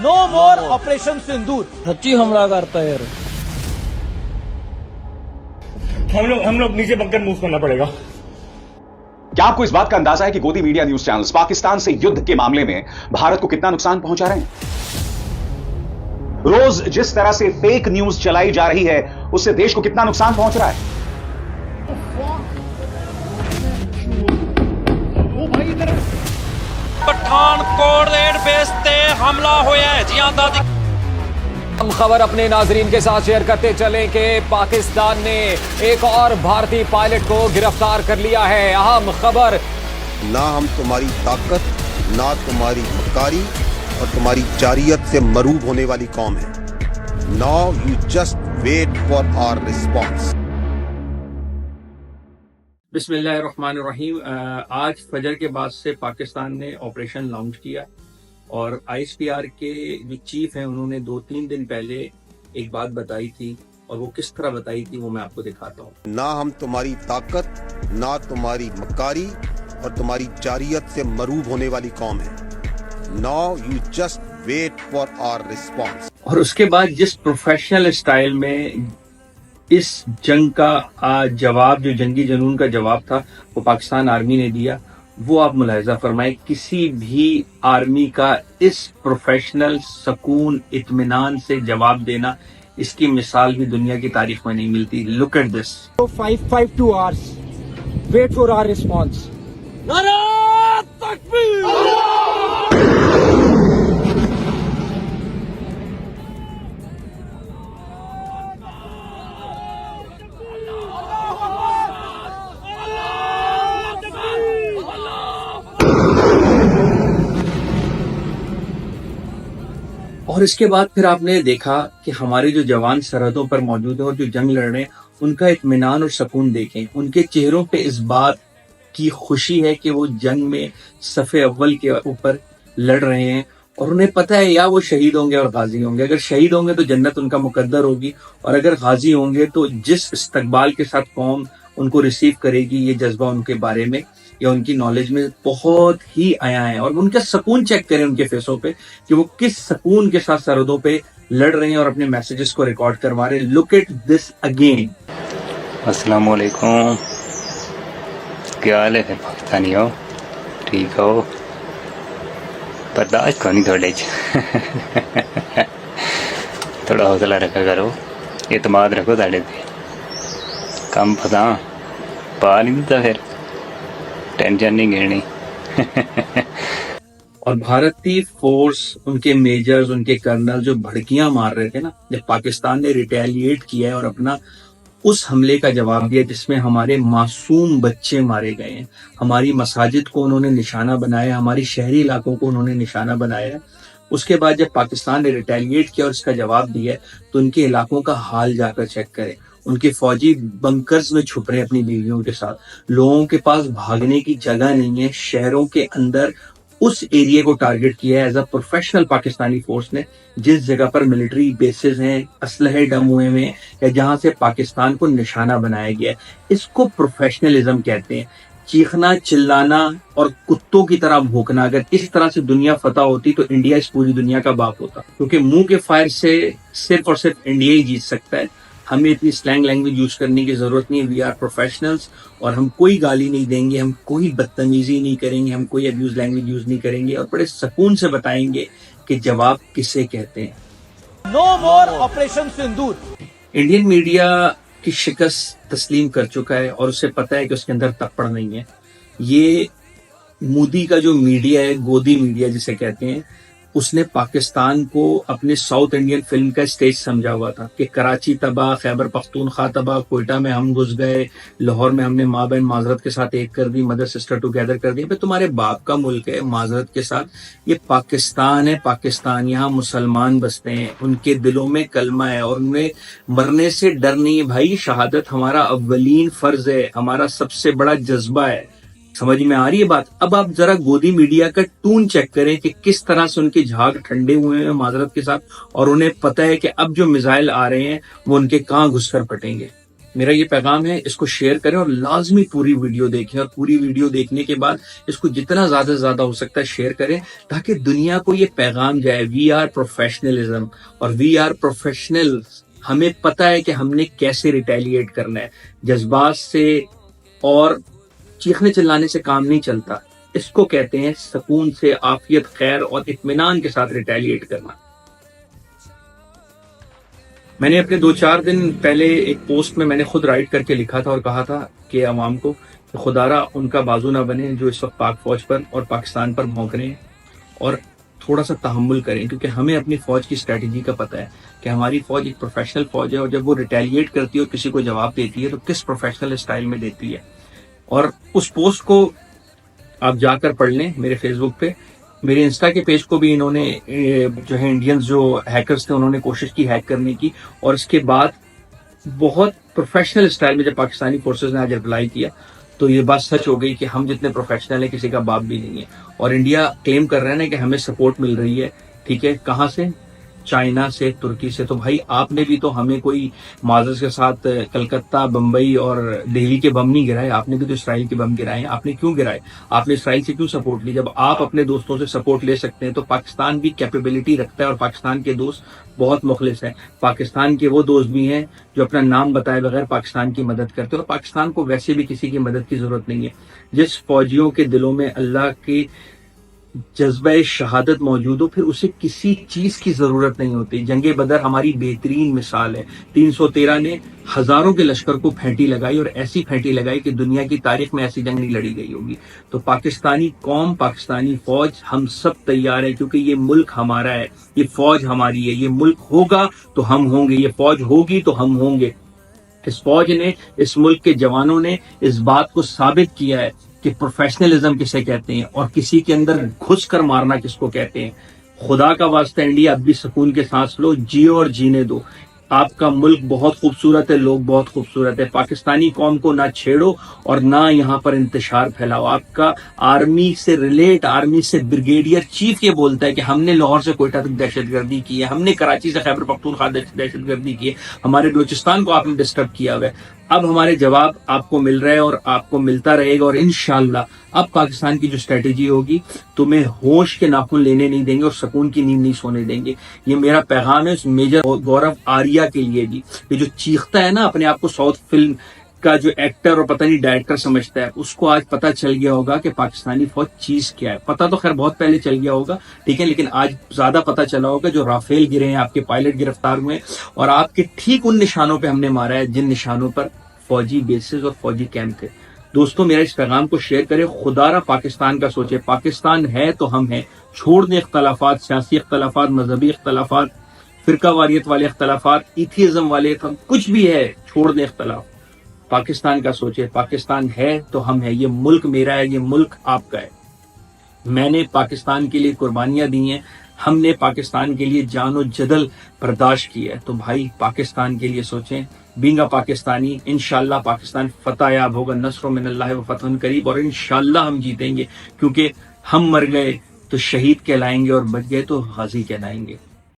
No मोर operation सिंदूर। सच्ची हमला करता है यार। हम लोग नीचे बंकर मूव करना पड़ेगा। क्या आपको इस बात का अंदाजा है कि गोदी मीडिया न्यूज चैनल्स पाकिस्तान से युद्ध के मामले में भारत को कितना नुकसान पहुंचा रहे हैं? रोज जिस तरह से फेक न्यूज चलाई जा रही है उससे देश को कितना नुकसान पहुंच रहा है? पठानकोट एयरबेस ते हमला होया है जी। हम खबर अपने नाजरीन के साथ शेयर करते चलें कि पाकिस्तान ने एक और भारतीय पायलट को गिरफ्तार कर लिया है। अहम खबर, ना हम तुम्हारी ताकत, ना तुम्हारी मक्कारी और तुम्हारी जारियत से मरूब होने वाली कौम है। Now you just wait for our response. बिस्मिल्लाहिर्रहमानिर्रहीम। आज फजर के बाद से पाकिस्तान ने ऑपरेशन लॉन्च किया और आईएसपीआर के जो चीफ हैं उन्होंने 2-3 दिन पहले एक बात बताई थी और वो किस तरह बताई थी वो मैं आपको दिखाता हूँ। ना हम तुम्हारी ताकत, ना तुम्हारी मक्कारी और तुम्हारी जारियत से मरूब होने वाली कौम है। Now you just wait for our response. और उसके बाद जिस प्रोफेशनल स्टाइल में इस जंग का जवाब, जो जंगी जुनून का जवाब था, वो पाकिस्तान आर्मी ने दिया, वो आप मुलाहिजा फरमाएं। किसी भी आर्मी का इस प्रोफेशनल सुकून इत्मीनान से जवाब देना, इसकी मिसाल भी दुनिया की तारीख में नहीं मिलती। Look at this. 552 hours. Wait for our response. और इसके बाद फिर आपने देखा कि हमारे जो जवान सरहदों पर मौजूद हैं और जो जंग लड़ रहे हैं, उनका इत्मीनान और सुकून देखें। उनके चेहरों पे इस बात की खुशी है कि वो जंग में सफ़े अव्वल के ऊपर लड़ रहे हैं और उन्हें पता है या वो शहीद होंगे और गाजी होंगे। अगर शहीद होंगे तो जन्नत उनका मुकद्दर होगी और अगर गाजी होंगे तो जिस इस्तकबाल के साथ कौम उनको रिसीव करेगी, ये जज्बा उनके बारे में या उनकी नॉलेज में बहुत ही आया है। और उनका सुकून चेक करें उनके फेसों पे कि वो किस सुकून के साथ सरहदों पे लड़ रहे हैं और अपने मैसेजेस को रिकॉर्ड करवा रहे हैं। Look at this again. अस्सलाम वालेकुम, क्या हाल है पाकिस्तानी हो? ठीक हो? बर्दाश्त को नहीं थोड़े थोड़ा हौसला रखा करो, एतमाद रखो साढ़े पे। कम पता पा नहीं देता, फिर टेंशन नहीं घेरनी। और भारतीय फोर्स, उनके मेजर्स, उनके कर्नल जो भड़कियां मार रहे थे ना, जब पाकिस्तान ने रिटेलिएट किया है और अपना उस हमले का जवाब दिया जिसमें हमारे मासूम बच्चे मारे गए हैं, हमारी मसाजिद को उन्होंने निशाना बनाया, हमारी शहरी इलाकों को उन्होंने निशाना बनाया। उसके बाद जब पाकिस्तान ने रिटेलिएट किया और इसका जवाब दिया तो उनके इलाकों का हाल जाकर चेक करें। उनके फौजी बंकर्स में छुप रहे अपनी बीवियों के साथ। लोगों के पास भागने की जगह नहीं है। शहरों के अंदर उस एरिया को टारगेट किया है as a professional Pakistani force ने, जिस जगह पर मिलिट्री बेसिस हैं, असलहे डम हुए हैं या जहां से पाकिस्तान को निशाना बनाया गया है। इसको प्रोफेशनलिज्म कहते हैं। चीखना, चिल्लाना और कुत्तों की तरह भौंकना, अगर इस तरह से दुनिया फतह होती तो इंडिया इस पूरी दुनिया का बाप होता, क्योंकि मुंह के फायर से सिर्फ और सिर्फ इंडिया ही जीत सकता है। हमें इतनी स्लैंग लैंग्वेज यूज करने की जरूरत नहीं है। वी आर प्रोफेशनल्स और हम कोई गाली नहीं देंगे, हम कोई बदतमीजी नहीं करेंगे, हम कोई अब्यूज लैंग्वेज यूज नहीं करेंगे और बड़े सुकून से बताएंगे कि जवाब किसे कहते हैं। नो मोर ऑपरेशन सिंदूर। इंडियन मीडिया की शिकस्त तस्लीम कर चुका है और उसे पता है कि उसके अंदर तकड़ नहीं है। ये मोदी का जो मीडिया है, गोदी मीडिया जिसे कहते हैं, उसने पाकिस्तान को अपने साउथ इंडियन फिल्म का स्टेज समझा हुआ था कि कराची तबाह, खैबर पख्तूनख्वा तबाह, कोयटा में हम घुस गए, लाहौर में हमने माँ बहन माजरत के साथ एक कर दी, मदर सिस्टर टुगेदर कर दी। भाई तुम्हारे बाप का मुल्क है माजरत के साथ। ये पाकिस्तान है, पाकिस्तान, यहाँ मुसलमान बसते हैं, उनके दिलों में कलमा है और उनमें मरने से डर नहीं है। भाई शहादत हमारा अव्वलीन फर्ज है, हमारा सबसे बड़ा जज्बा है। समझ में आ रही है बात? अब आप जरा गोदी मीडिया का टून चेक करें कि किस तरह से उनके झाग ठंडे हुए हैं माजरत के साथ और उन्हें पता है कि अब जो मिसाइल आ रहे हैं वो उनके कहाँ घुसकर पटेंगे। میرا یہ پیغام ہے، اس کو شیئر کریں اور لازمی پوری ویڈیو دیکھیں، اور پوری ویڈیو دیکھنے کے بعد اس کو جتنا زیادہ سے زیادہ ہو سکتا ہے شیئر کریں، تاکہ دنیا کو یہ پیغام جائے وی آر پروفیشنلزم اور وی آر پروفیشنل. ہمیں پتہ ہے کہ ہم نے کیسے ریٹیلیٹ کرنا ہے. جذبات سے اور چیخنے چلانے سے کام نہیں چلتا. اس کو کہتے ہیں سکون سے، عافیت، خیر اور اطمینان کے ساتھ ریٹیلیٹ کرنا. میں نے اپنے 2-4 دن پہلے ایک پوسٹ میں نے خود رائٹ کر کے لکھا تھا اور کہا تھا کہ عوام کو کہ خدا را ان کا بازو نہ بنے جو اس وقت پاک فوج پر اور پاکستان پر بھونک رہے ہیں، اور تھوڑا سا تحمل کریں، کیونکہ ہمیں اپنی فوج کی اسٹریٹجی کا پتہ ہے کہ ہماری فوج ایک پروفیشنل فوج ہے، اور جب وہ ریٹیلیٹ کرتی ہے اور کسی کو جواب دیتی ہے تو کس پروفیشنل اسٹائل میں دیتی ہے. اور اس پوسٹ کو آپ جا کر پڑھ لیں میرے فیس بک پہ. میرے انسٹا کے پیج کو بھی انہوں نے جو ہے انڈینز جو ہیکرز تھے انہوں نے کوشش کی ہیک کرنے کی، اور اس کے بعد بہت پروفیشنل اسٹائل میں جب پاکستانی فورسز نے آج رپلائی کیا تو یہ بات سچ ہو گئی کہ ہم جتنے پروفیشنل ہیں کسی کا باپ بھی نہیں ہے. اور انڈیا کلیم کر رہا ہے نا کہ ہمیں سپورٹ مل رہی ہے. ٹھیک ہے، کہاں سے؟ چائنا سے، ترکی سے. تو بھائی آپ نے بھی تو ہمیں کوئی معذرت کے ساتھ کلکتہ، بمبئی اور دہلی کے بم نہیں گرائے، آپ نے بھی تو اسرائیل کے بم گرائے ہیں. آپ نے کیوں گرائے؟ آپ نے اسرائیل سے کیوں سپورٹ لی؟ جب آپ اپنے دوستوں سے سپورٹ لے سکتے ہیں تو پاکستان بھی کیپیبلٹی رکھتا ہے، اور پاکستان کے دوست بہت مخلص ہیں. پاکستان کے وہ دوست بھی ہیں جو اپنا نام بتائے بغیر پاکستان کی مدد کرتے ہیں، اور پاکستان کو ویسے بھی کسی کی مدد کی ضرورت نہیں ہے. جس فوجیوں کے دلوں میں اللہ کی جذبہ شہادت موجود ہو، پھر اسے کسی چیز کی ضرورت نہیں ہوتی. جنگ بدر ہماری بہترین مثال ہے. 313 نے ہزاروں کے لشکر کو پھینٹی لگائی، اور ایسی پھینٹی لگائی کہ دنیا کی تاریخ میں ایسی جنگ نہیں لڑی گئی ہوگی. تو پاکستانی قوم، پاکستانی فوج، ہم سب تیار ہیں، کیونکہ یہ ملک ہمارا ہے، یہ فوج ہماری ہے. یہ ملک ہوگا تو ہم ہوں گے، یہ فوج ہوگی تو ہم ہوں گے. اس فوج نے، اس ملک کے جوانوں نے اس بات کو ثابت کیا ہے کہ پروفیشنلزم کسے کہتے ہیں اور کسی کے اندر گھس کر مارنا کس کو کہتے ہیں. خدا کا واسطہ انڈیا اب بھی سکون کے سانس لو، جیو اور جینے دو. آپ کا ملک بہت خوبصورت ہے، لوگ بہت خوبصورت ہے. پاکستانی قوم کو نہ چھیڑو اور نہ یہاں پر انتشار پھیلاؤ. آپ کا آرمی سے ریلیٹ، آرمی سے بریگیڈیئر چیف یہ بولتا ہے کہ ہم نے لاہور سے کوئٹہ تک دہشت گردی کی ہے، ہم نے کراچی سے خیبر پختونخوا دہشت گردی کی ہے، ہمارے بلوچستان کو آپ نے ڈسٹرب کیا ہوا ہے. اب ہمارے جواب آپ کو مل رہا ہے اور آپ کو ملتا رہے گا، اور انشاءاللہ اب پاکستان کی جو اسٹریٹجی ہوگی تمہیں ہوش کے ناخن لینے نہیں دیں گے اور سکون کی نیند نہیں سونے دیں گے. یہ میرا پیغام ہے اس میجر گورو آریہ کے لیے بھی، یہ جو چیختا ہے نا اپنے آپ کو ساؤتھ فلم کا جو ایکٹر اور پتہ نہیں ڈائریکٹر سمجھتا ہے، اس کو آج پتہ چل گیا ہوگا کہ پاکستانی فوج چیز کیا ہے. پتہ تو خیر بہت پہلے چل گیا ہوگا، ٹھیک ہے، لیکن آج زیادہ پتہ چلا ہوگا. جو رافیل گرے ہیں، آپ کے پائلٹ گرفتار ہوئے، اور آپ کے ٹھیک ان نشانوں پہ ہم نے مارا ہے جن نشانوں پر فوجی بیسز اور فوجی کیمپ تھے. دوستوں میرا اس پیغام کو شیئر کریں. خدا را پاکستان کا سوچے. پاکستان ہے تو ہم ہیں. چھوڑ دیں اختلافات، سیاسی اختلافات، مذہبی اختلافات، فرقہ واریت والے اختلافات، ایتھیزم والے، کچھ بھی ہے چھوڑ دیں اختلاف. پاکستان کا سوچے. پاکستان ہے تو ہم ہیں. یہ ملک میرا ہے، یہ ملک آپ کا ہے. میں نے پاکستان کے لیے قربانیاں دی ہیں، ہم نے پاکستان کے لیے جان و جدل برداشت کی ہے. تو بھائی پاکستان کے لیے سوچیں. بینگا پاکستانی، انشاءاللہ پاکستان فتح یاب ہوگا. نصر من اللہ و فتح قریب، اور انشاءاللہ ہم جیتیں گے، کیونکہ ہم مر گئے تو شہید کہلائیں گے اور بچ گئے تو غازی کہلائیں گے.